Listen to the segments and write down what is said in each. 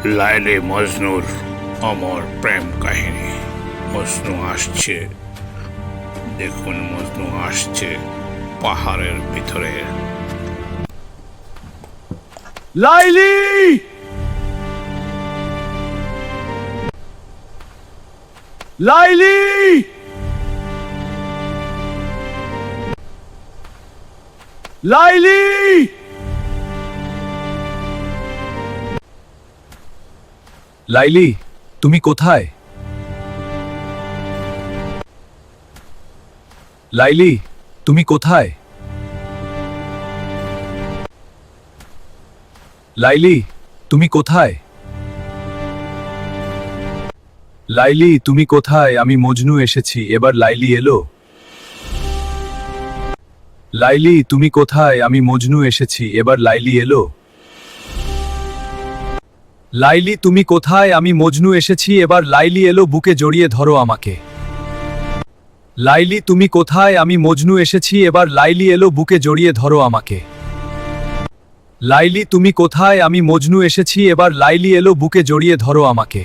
লাইলে মজনুর অমর প্রেম কাহিনী। মজনু আসছে, দেখুন মজনু আসছে পাহাড়ের ভিতরে। লাইলি! লাইলি! লাইলি! লাইলি, তুমি কোথায়? লাইলি, তুমি কোথায়? লাইলি, তুমি কোথায়? লাইলি, তুমি কোথায়? আমি মজনু এসেছি, এবার লাইলি এলো। লাইলি, তুমি কোথায়? আমি মজনু এসেছি, এবার লাইলি এলো। লাইলি, তুমি কোথায়? আমি মজনু এসেছি, এবার লাইলি এলো। বুকে জড়িয়ে ধরো আমাকে। লাইলি, তুমি কোথায়? আমি মজনু এসেছি, এবার লাইলি এলো। বুকে জড়িয়ে ধরো আমাকে। লাইলি, তুমি কোথায়? আমি মজনু এসেছি, এবার লাইলি এলো। বুকে জড়িয়ে ধরো আমাকে।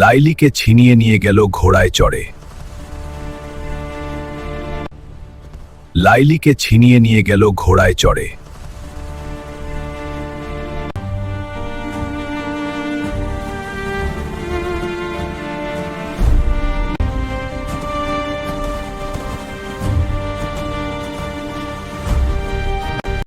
লাইলিকে ছিনিয়ে নিয়ে গেল ঘোড়ায় চড়ে। লাইলিকে ছিনিয়ে নিয়ে গেল ঘোড়ায় চড়ে।